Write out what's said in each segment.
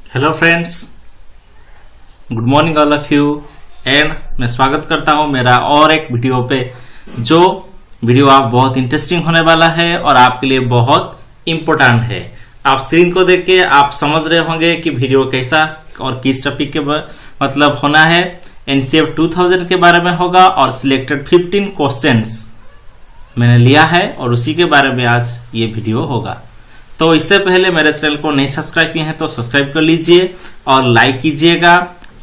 Hello friends, good morning all of you and मैं स्वागत करता हूं मेरा और एक वीडियो पे। जो वीडियो आप बहुत इंटरेस्टिंग होने वाला है और आपके लिए बहुत इम्पोर्टेंट है। आप स्क्रीन को देख के आप समझ रहे होंगे कि वीडियो कैसा और किस टॉपिक के मतलब होना है। एनसीएफ 2000 के बारे में होगा और सिलेक्टेड 15 क्वेश्चंस मैंने लिया है और उसी के बारे में आज ये वीडियो होगा। तो इससे पहले मेरे चैनल को नहीं सब्सक्राइब किए हैं तो सब्सक्राइब कर लीजिए और लाइक कीजिएगा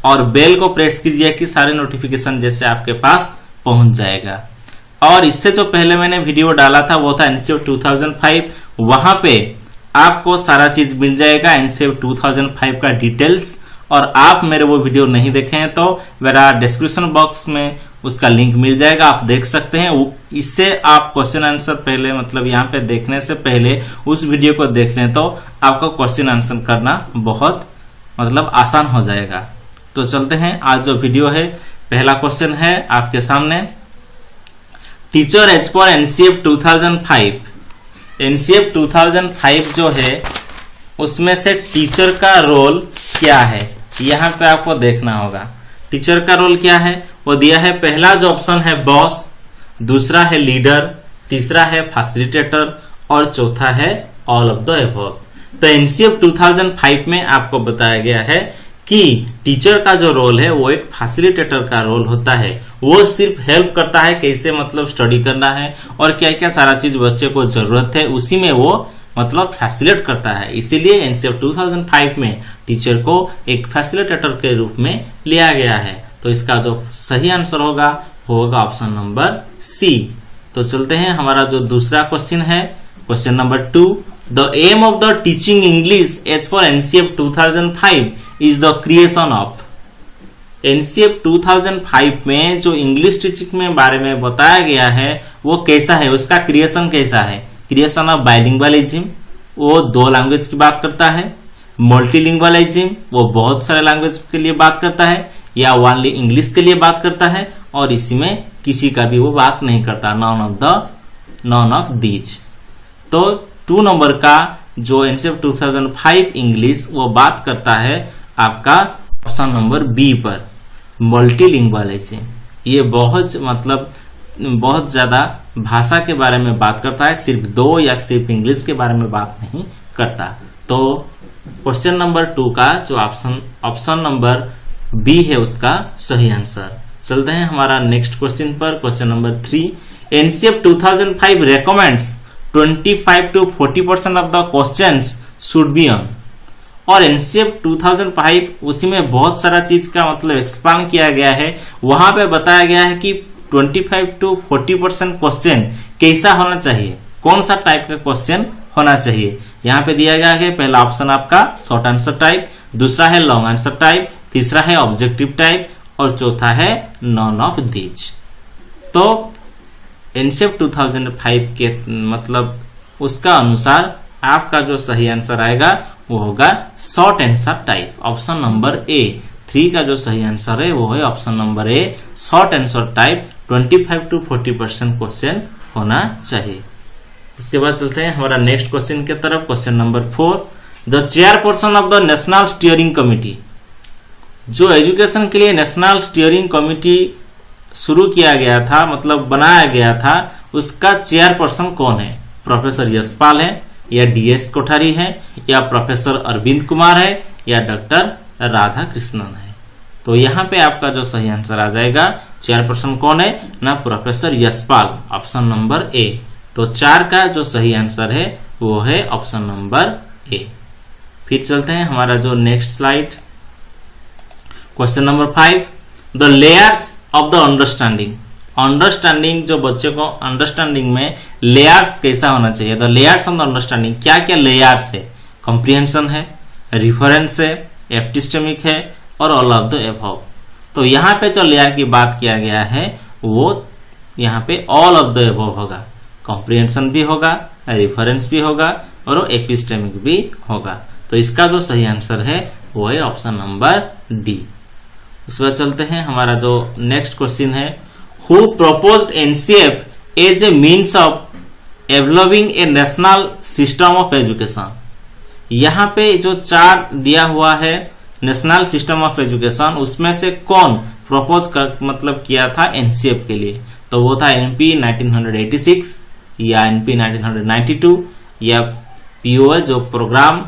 और बेल को प्रेस कीजिए कि सारे नोटिफिकेशन जैसे आपके पास पहुंच जाएगा। और इससे जो पहले मैंने वीडियो डाला था वो था एनसीएफ 2005, वहां पे आपको सारा चीज मिल जाएगा एनसीएफ 2005 का डिटेल्स। और आप मेरे वो वीडियो नहीं देखे हैं तो मेरा डिस्क्रिप्शन बॉक्स में उसका लिंक मिल जाएगा, आप देख सकते हैं। इससे आप क्वेश्चन आंसर पहले मतलब यहाँ पे देखने से पहले उस वीडियो को देख लें तो आपको क्वेश्चन आंसर करना बहुत मतलब आसान हो जाएगा। तो चलते हैं, आज जो वीडियो है पहला क्वेश्चन है आपके सामने। Teacher as per NCF 2005, NCF 2005 जो है उसमें से टीचर का रोल क्या है, यहाँ पे आपको देखना होगा। टीचर का रोल क्या है वो दिया है। पहला जो ऑप्शन है बॉस, दूसरा है लीडर, तीसरा है फैसिलिटेटर और चौथा है ऑल ऑफ द अबव। तो एनसीएफ 2005 में आपको बताया गया है कि टीचर का जो रोल है वो एक फैसिलिटेटर का रोल होता है। वो सिर्फ हेल्प करता है कैसे मतलब स्टडी करना है और क्या क्या सारा चीज बच्चे को जरूरत है उसी में वो मतलब फैसिलिटेट करता है। इसीलिए एनसीएफ 2005 में टीचर को एक फैसिलिटेटर के रूप में लिया गया है। तो इसका जो सही आंसर होगा वो होगा ऑप्शन नंबर सी। तो चलते हैं, हमारा जो दूसरा क्वेश्चन है question number 2। The aim of the teaching English as per NCF 2005 is the creation of. NCF 2005 में जो इंग्लिश टीचिंग में बारे में बताया गया है वो कैसा है, उसका क्रिएशन कैसा है। क्रिएशन ऑफ बाइलिंगुअलिज्म, वो 2 लैंग्वेज की बात करता है। मल्टीलिंगुअलिज्म, वो बहुत सारे लैंग्वेज के लिए बात करता है या ओनली इंग्लिश के लिए बात करता है। और इसी में किसी का भी वो बात नहीं करता, नॉन ऑफ दीज। तो 2 नंबर का जो एनसीएफ 2005 इंग्लिश वो बात करता है आपका ऑप्शन नंबर बी पर, मल्टीलिंगुअलिज्म। ये बहुत मतलब बहुत ज्यादा भाषा के बारे में बात करता है, सिर्फ 2 या सिर्फ इंग्लिश के बारे में बात नहीं करता। तो क्वेश्चन नंबर 2 का जो ऑप्शन नंबर बी है उसका सही आंसर। चलते हैं हमारा नेक्स्ट क्वेश्चन पर, question number 3। NCF 2005 recommends 25 to 40% of the questions should be on. और एनसीएफ 2005 उसी में बहुत सारा चीज का मतलब एक्सप्लेन किया गया है। वहां पे बताया गया है कि 25 to 40% क्वेश्चन कैसा होना चाहिए, कौन सा टाइप का क्वेश्चन होना चाहिए। यहाँ पे दिया गया है पहला ऑप्शन आपका शॉर्ट आंसर टाइप, दूसरा है लॉन्ग आंसर टाइप, तीसरा है ऑब्जेक्टिव टाइप और चौथा है नॉन ऑफ दीज। तो एनसीएफ 2005 के मतलब उसका अनुसार आपका जो सही आंसर आएगा वो होगा short answer type, option number ए। 3 का जो सही आंसर है वो है option number A, short answer type 25 to 40% question होना चाहिए। इसके बाद चलते हैं हमारा नेक्स्ट क्वेश्चन की तरफ, question number 4। The chairperson of the national steering committee, जो एजुकेशन के लिए नेशनल स्टीयरिंग कमिटी शुरू किया गया था मतलब बनाया गया था, उसका चेयरपर्सन कौन है। प्रोफेसर यशपाल है या डीएस कोठारी है या प्रोफेसर अरविंद कुमार है या डॉक्टर राधा कृष्णन है। तो यहाँ पे आपका जो सही आंसर आ जाएगा चेयरपर्सन कौन है ना, professor Yashpal, option number A. तो 4 का जो सही आंसर है वो है ऑप्शन नंबर ए। फिर चलते हैं हमारा जो next slide, question number 5। The layers of the understanding. Understanding जो बच्चे को अंडरस्टैंडिंग में लेयर्स कैसा होना चाहिए। The layers of the understanding, क्या क्या लेयर्स है। कॉम्प्रिहेंशन है, रिफरेंस है, एपिस्टेमिक है और ऑल ऑफ द अबव। तो यहाँ पे जो लेयर की बात किया गया है वो यहाँ पे ऑल ऑफ द अबव होगा। कॉम्प्रिहेंशन भी होगा, रिफरेंस भी होगा और एपिस्टेमिक भी होगा। तो इसका जो सही आंसर है वो है ऑप्शन नंबर डी। उसके बाद चलते हैं हमारा जो नेक्स्ट क्वेश्चन है, who proposed NCF as a means of developing a national system of education. यहाँ पे जो 4 दिया हुआ है नेशनल सिस्टम ऑफ एजुकेशन, उसमें से कौन प्रपोज कर मतलब किया था एनसीएफ के लिए? तो वो था एनपी 1986 या एनपी 1992 या पीओए जो प्रोग्राम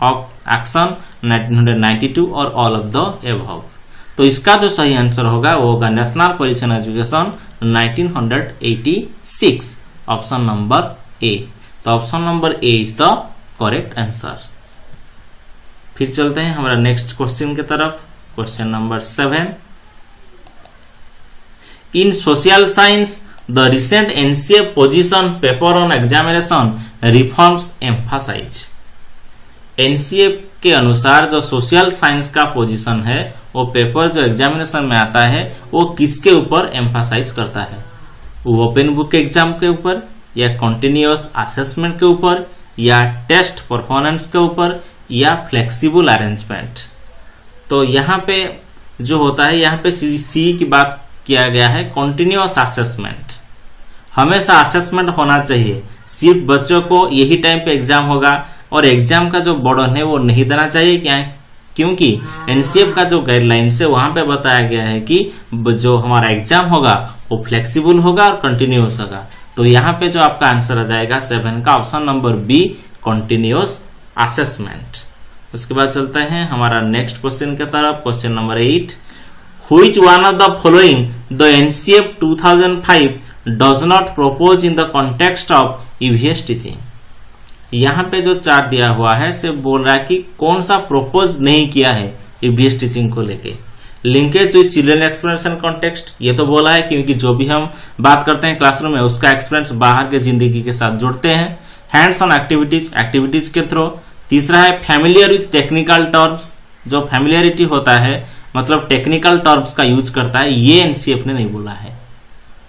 ऑफ एक्शन 1992 और ऑल ऑफ द एबव। तो इसका जो सही आंसर होगा वो होगा national position education 1986, option number A. तो option number A is the correct answer. फिर चलते हैं हमारा नेक्स्ट क्वेश्चन की तरफ। Question number 7, in social science the recent NCF position paper on examination reforms emphasize. NCF के अनुसार जो सोशल साइंस का पोजीशन है वो पेपर जो एग्जामिनेशन में आता है वो किसके ऊपर एम्फासाइज करता है? ओपन बुक एग्जाम के ऊपर या कॉन्टिन्यूअस असेसमेंट के ऊपर या टेस्ट परफॉर्मेंस के ऊपर या फ्लेक्सिबल अरेंजमेंट? तो यहाँ पे जो होता है, यहाँ पे सी की बात किया गया है कॉन्टिन्यूअस असेसमेंट। हमेशा असेसमेंट होना चाहिए, सिर्फ बच्चों को यही टाइम पे एग्जाम होगा और एग्जाम का जो बर्डन है वो नहीं देना चाहिए। क्या? क्योंकि एनसीएफ का जो गाइडलाइंस है वहां पे बताया गया है कि जो हमारा एग्जाम होगा वो फ्लेक्सिबल होगा और कंटिन्यूअस होगा। तो यहाँ पे जो आपका आंसर आ जाएगा 7 का option number B, continuous assessment. उसके बाद चलते हैं हमारा नेक्स्ट क्वेश्चन की तरफ। Question number 8, which one of the following the NCF 2005 does not propose in the context of EVS teaching? यहाँ पे जो चार्ट दिया हुआ है से बोल रहा है कि कौन सा प्रपोज नहीं किया है ईवीएस टीचिंग को लेके। Linkage with children experience and context, ये तो बोला है क्योंकि जो भी हम बात करते हैं क्लासरूम में उसका एक्सपीरियंस बाहर के जिंदगी के साथ जोड़ते हैं। हैंड्स ऑन एक्टिविटीज के थ्रू। तीसरा है फैमिलियर विथ टेक्निकल टर्म्स, जो फैमिलियरिटी होता है मतलब टेक्निकल टर्म्स का यूज करता है, ये एनसीएफ ने नहीं बोला है।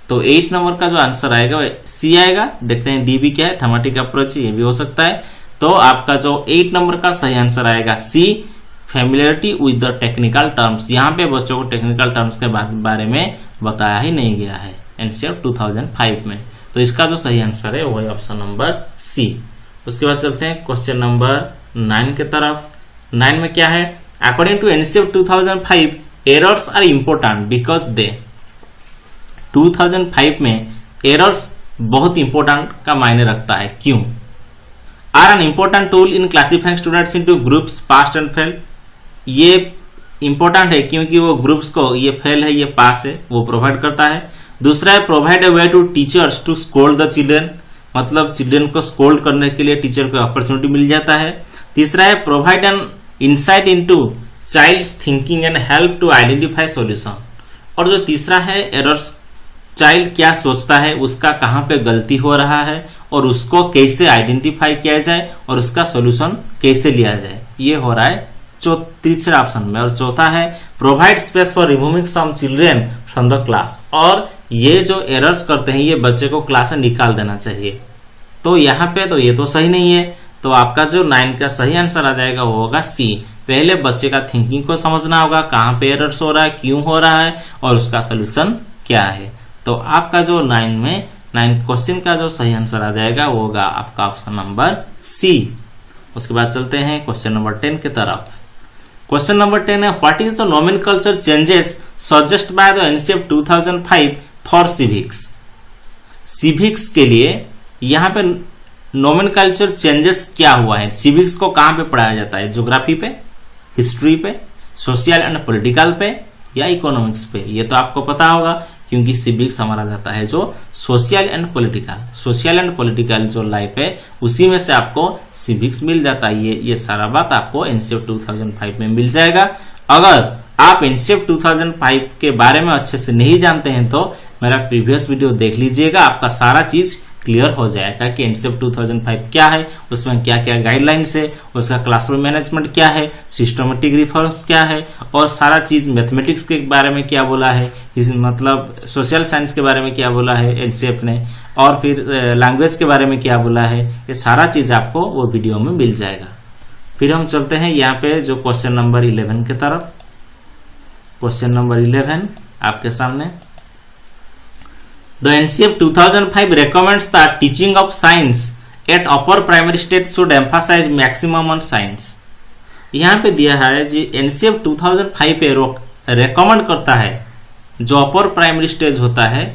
तो 8 नंबर का जो आंसर आएगा वो सी आएगा। देखते हैं डी भी क्या है, थीमेटिक अप्रोच, ये भी हो सकता है। तो आपका जो 8 नंबर का सही आंसर आएगा C, familiarity with the technical terms. यहाँ पे बच्चों को टेक्निकल टर्म्स के बारे में बताया ही नहीं गया है एनसीएफ 2005 में। तो इसका जो सही आंसर है वो है ऑप्शन नंबर सी। उसके बाद चलते हैं क्वेश्चन नंबर 9 की तरफ। 9 में क्या है? According to NCF 2005 errors are important because they. 2005 में एरर्स बहुत इंपॉर्टेंट का मायने रखता है, क्यों? Are an important tool in classifying students into groups pass and fail. ये इंपॉर्टेंट है क्योंकि वो ग्रुप्स को, ये फेल है ये पास है, वो प्रोवाइड करता है। दूसरा है provide a way to teachers to scold the children, मतलब चिल्ड्रन को स्कोल्ड करने के लिए टीचर को अपॉर्चुनिटी मिल जाता है। तीसरा है provide an insight into child's thinking and help to identify solution. और जो तीसरा है एरर्स, चाइल्ड क्या सोचता है, उसका कहाँ पे गलती हो रहा है और उसको कैसे आइडेंटिफाई किया जाए और उसका सॉल्यूशन कैसे लिया जाए, ये हो रहा है तीसरा ऑप्शन में। और चौथा है provide space for removing some children from the class. और ये जो एरर्स करते हैं ये बच्चे को क्लास से निकाल देना चाहिए। तो यहाँ पे तो ये तो सही नहीं है। तो आपका जो 9 का सही आंसर आ जाएगा वो होगा सी। पहले बच्चे का थिंकिंग को समझना होगा, कहाँ पे एरर्स हो रहा है, क्यों हो रहा है और उसका सोल्यूशन क्या है। तो आपका जो 9 क्वेश्चन का जो सही आंसर आ जाएगा वो होगा आपका ऑप्शन नंबर सी। उसके बाद चलते हैं क्वेश्चन नंबर 10 की तरफ। क्वेश्चन नंबर 10 है what is the nomenclature changes suggest by the NCF 2005 for civics. Civics के लिए यहाँ पे नोमेनकल्चर चेंजेस क्या हुआ है? सिविक्स को कहाँ पे पढ़ाया जाता है? ज्योग्राफी पे, हिस्ट्री पे, सोशल एंड पॉलिटिकल पे या इकोनॉमिक्स पे? ये तो आपको पता होगा क्योंकि सिविक्स हमारा जाता है जो सोशल एंड पॉलिटिकल जो लाइफ है उसी में से आपको सिविक्स मिल जाता है। ये सारा बात आपको एनसीएफ 2005 में मिल जाएगा। अगर आप एनसीएफ 2005 के बारे में अच्छे से नहीं जानते हैं तो मेरा प्रीवियस वीडियो देख लीजिएगा, आपका सारा चीज क्लियर हो जाएगा कि एनसीएफ 2005 क्या है, उसमें क्या क्या गाइडलाइंस है, उसका क्लासरूम मैनेजमेंट क्या है, सिस्टमेटिक रिफॉर्म्स क्या है और सारा चीज मैथमेटिक्स के बारे में क्या बोला है, मतलब सोशल साइंस के बारे में क्या बोला है एनसीएफ ने, और फिर लैंग्वेज के बारे में क्या बोला है। ये सारा चीज आपको वो वीडियो में मिल जाएगा। फिर हम चलते हैं यहाँ पे जो क्वेश्चन नंबर 11 की तरफ। क्वेश्चन नंबर 11 आपके सामने। The NCF 2005 recommends the teaching of science at upper primary stage should emphasise maximum on science. यहाँ पे दिया है जी एनसीएफ 2005 रेकमेंड करता है जो अपर प्राइमरी स्टेज होता है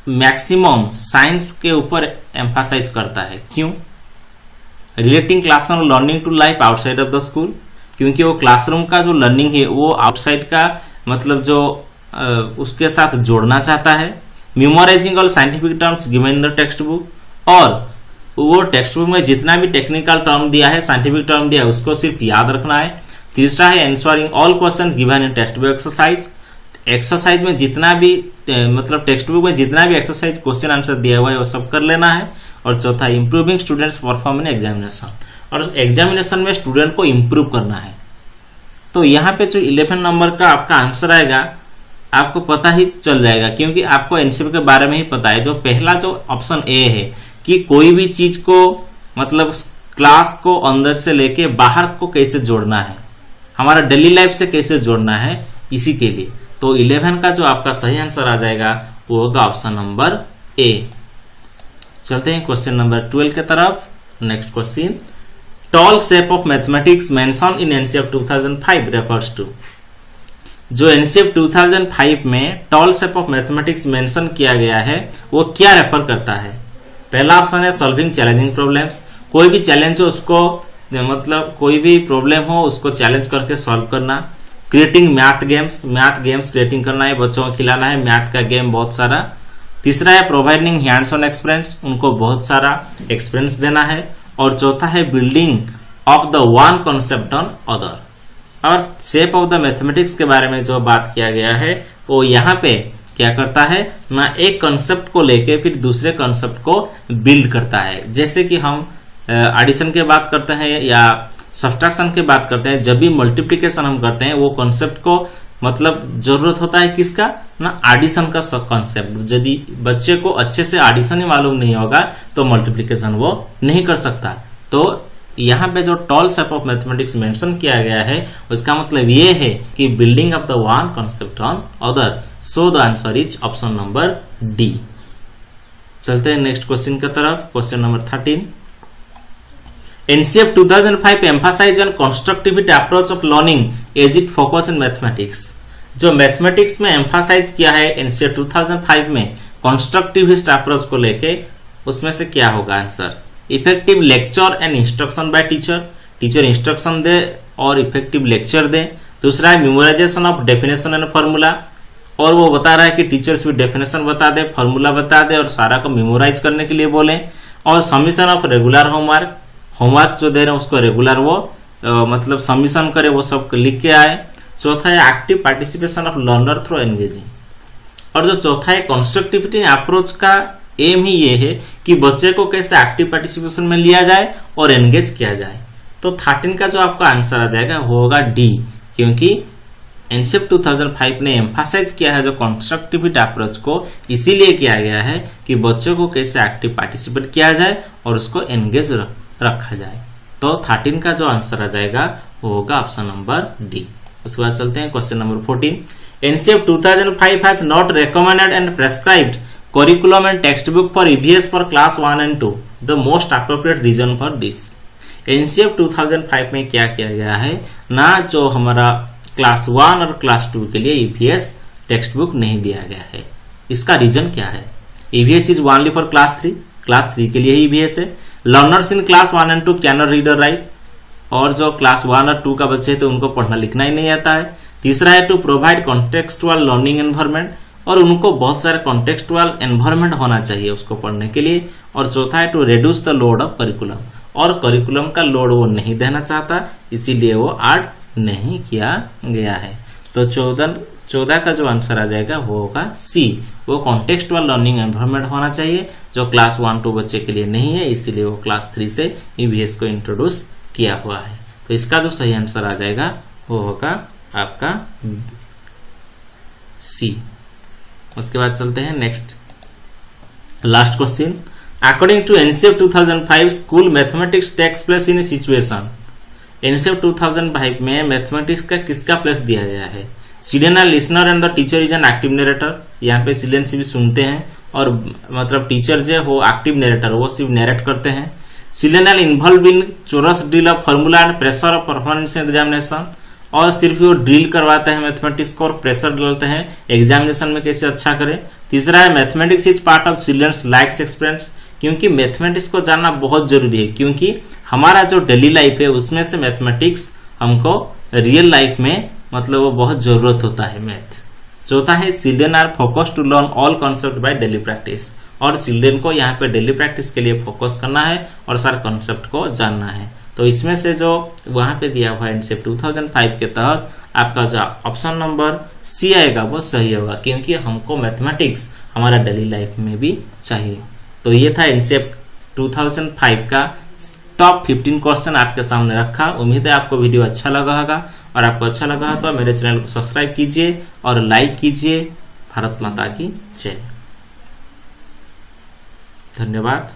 मैक्सिमम साइंस के ऊपर एम्फासाइज करता है। क्यों? Relating classroom learning to life outside of the school, क्योंकि वो क्लासरूम का जो लर्निंग है वो आउटसाइड का मतलब जो उसके साथ जोड़ना चाहता है। Memorizing all scientific terms given in the text book, और वो टेक्स्ट बुक में जितना भी टेक्निकल टर्म दिया है, साइंटिफिक टर्म दिया है, उसको सिर्फ याद रखना है। तीसरा है answering all questions given in text book exercise, exercise में जितना भी मतलब टेक्स्ट बुक में जितना भी एक्सरसाइज क्वेश्चन आंसर दिया हुआ है वो सब कर लेना है। और चौथा improving students perform in examination, और एग्जामिनेशन में स्टूडेंट को इंप्रूव करना है। तो यहाँ पे जो 11 नंबर का आपका आंसर आएगा आपको पता ही चल जाएगा, क्योंकि आपको एनसीएफ के बारे में ही पता है। जो पहला जो ऑप्शन ए है कि कोई भी चीज को मतलब क्लास को अंदर से लेके बाहर को कैसे जोड़ना है, हमारा डेली लाइफ से कैसे जोड़ना है, इसी के लिए। तो 11 का जो आपका सही आंसर आ जाएगा वो होगा ऑप्शन नंबर ए। चलते हैं क्वेश्चन नंबर 12 के तरफ। Next question, tall shape of mathematics mention in NCF 2005 refers to. जो एनसीएफ 2005 में tall shape of mathematics mention किया गया है वो क्या रेफर करता है? पहला ऑप्शन है सॉल्विंग चैलेंजिंग प्रॉब्लम्स, कोई भी चैलेंज हो उसको मतलब कोई भी प्रॉब्लम हो उसको चैलेंज करके सॉल्व करना। क्रिएटिंग मैथ गेम्स क्रिएटिंग करना है, बच्चों को खिलाना है मैथ का गेम बहुत सारा। तीसरा है प्रोवाइडिंग हैंड्स ऑन एक्सपीरियंस, उनको बहुत सारा एक्सपीरियंस देना है। और चौथा है building of the one concept on other. और शेप ऑफ द मैथमेटिक्स के बारे में जो बात किया गया है वो यहाँ पे क्या करता है ना, एक कॉन्सेप्ट को लेके फिर दूसरे कॉन्सेप्ट को बिल्ड करता है। जैसे कि हम एडिशन के बात करते हैं या सब्ट्रैक्शन के बात करते हैं, जब भी मल्टीप्लिकेशन हम करते हैं वो कॉन्सेप्ट को मतलब जरूरत होता है किसका ना, एडिशन का कॉन्सेप्ट। यदि बच्चे को अच्छे से एडिशन ही मालूम नहीं होगा तो मल्टीप्लिकेशन वो नहीं कर सकता। तो यहाँ पे जो tall shape of mathematics mention किया गया है उसका मतलब ये है कि building of the one concept on other. So the answer is option number D. चलते हैं नेक्स्ट क्वेश्चन की तरफ। Question number 13, NCF 2005 emphasize on constructivity approach of learning as it focus in mathematics. जो मैथमेटिक्स में emphasize किया है NCF 2005 में constructivist approach को लेके, उसमें से क्या होगा answer? Effective lecture and instruction by teacher, teacher instruction दे और इफेक्टिव लेक्चर दे। दूसरा है memorization of definition and formula, और वो बता रहा है कि टीचर्स भी डेफिनेशन बता दे, फॉर्मूला बता दे और सारा को मेमोराइज करने के लिए बोले। और submission of regular homework, homework जो दे रहे हैं उसको रेगुलर वो मतलब सबमिशन करे, वो सब लिख के आए। चौथा है active participation of learner through engaging, और जो चौथा है कंस्ट्रक्टिविटी अप्रोच का एम ही ये है कि बच्चे को कैसे एक्टिव पार्टिसिपेशन में लिया जाए और एंगेज किया जाए। तो 13 का जो आपका आंसर आ जाएगा वो होगा डी, क्योंकि एनसीएफ 2005 ने एम्फासाइज किया है जो कंस्ट्रक्टिविटी अप्रोच को इसीलिए किया गया है कि बच्चों को कैसे एक्टिव पार्टिसिपेट किया जाए और उसको एंगेज रखा जाए। तो 13 का जो आंसर आ जाएगा वो होगा ऑप्शन नंबर डी। उसके बाद चलते हैं question number 14, NCF 2005 has not recommended and prescribed curriculum and textbook for EVS for class 1 and 2. The most appropriate reason for this. NCF 2005 में क्या किया गया है ना, जो हमारा क्लास 1 और क्लास 2 के लिए EVS टेक्स्ट बुक नहीं दिया गया है। इसका रीजन क्या है? EVS is only for class 3, class 3 के लिए ही EVS है। Learners in class 1 and 2 can not read और राइट, और जो क्लास 1 और 2 का बच्चे तो उनको पढ़ना लिखना ही नहीं आता है। तीसरा है to provide contextual learning environment, और उनको बहुत सारे कॉन्टेक्सचुअल एनवायरमेंट होना चाहिए उसको पढ़ने के लिए। और चौथा है to reduce the load of curriculum, और करिकुलम का लोड वो नहीं देना चाहता इसीलिए वो ऐड नहीं किया गया है। तो 14 का जो आंसर आ जाएगा वो होगा सी, वो कॉन्टेक्सचुअल लर्निंग एनवायरमेंट होना चाहिए जो क्लास 1-2 बच्चे के लिए नहीं है, इसीलिए वो क्लास 3 से ईवीएस को इंट्रोड्यूस किया हुआ है। तो इसका जो सही आंसर आ जाएगा वो होगा आपका सी। उसके बाद चलते हैं next last question, according to NCF 2005 school mathematics takes place in a situation. NCF 2005 में मैथमेटिक्स का किसका प्लेस दिया गया है? Children are listener and the teacher is an active narrator. यहाँ पे चिल्ड्रन भी सुनते हैं और मतलब टीचर जो हो एक्टिव नरेटर, वो सिर्फ नरेट करते हैं। Children are involve in chorus drill of formula and pressure of performance examination, और सिर्फ वो ड्रिल करवाते हैं मैथमेटिक्स को और प्रेशर डालते हैं एग्जामिनेशन में कैसे अच्छा करें। तीसरा है mathematics is part of children's life experience, क्योंकि मैथमेटिक्स को जानना बहुत जरूरी है, क्योंकि हमारा जो डेली लाइफ है उसमें से मैथमेटिक्स हमको रियल लाइफ में मतलब वो बहुत जरूरत होता है मैथ। चौथा है children are focus to learn all concept by daily practice, और चिल्ड्रन को यहाँ पे डेली प्रैक्टिस के लिए फोकस करना है और सारे कॉन्सेप्ट को जानना है। तो इसमें से जो वहां पे दिया हुआ है एनसीईआरटी 2005 के तहत आपका जो ऑप्शन नंबर सी आएगा वो सही होगा, क्योंकि हमको मैथमेटिक्स हमारा डेली लाइफ में भी चाहिए। तो ये था एनसीईआरटी 2005 का टॉप 15 क्वेश्चन आपके सामने रखा। उम्मीद है आपको वीडियो अच्छा लगा होगा, और आपको अच्छा लगा तो मेरे चैनल को सब्सक्राइब कीजिए और लाइक कीजिए। भारत माता की जय। धन्यवाद।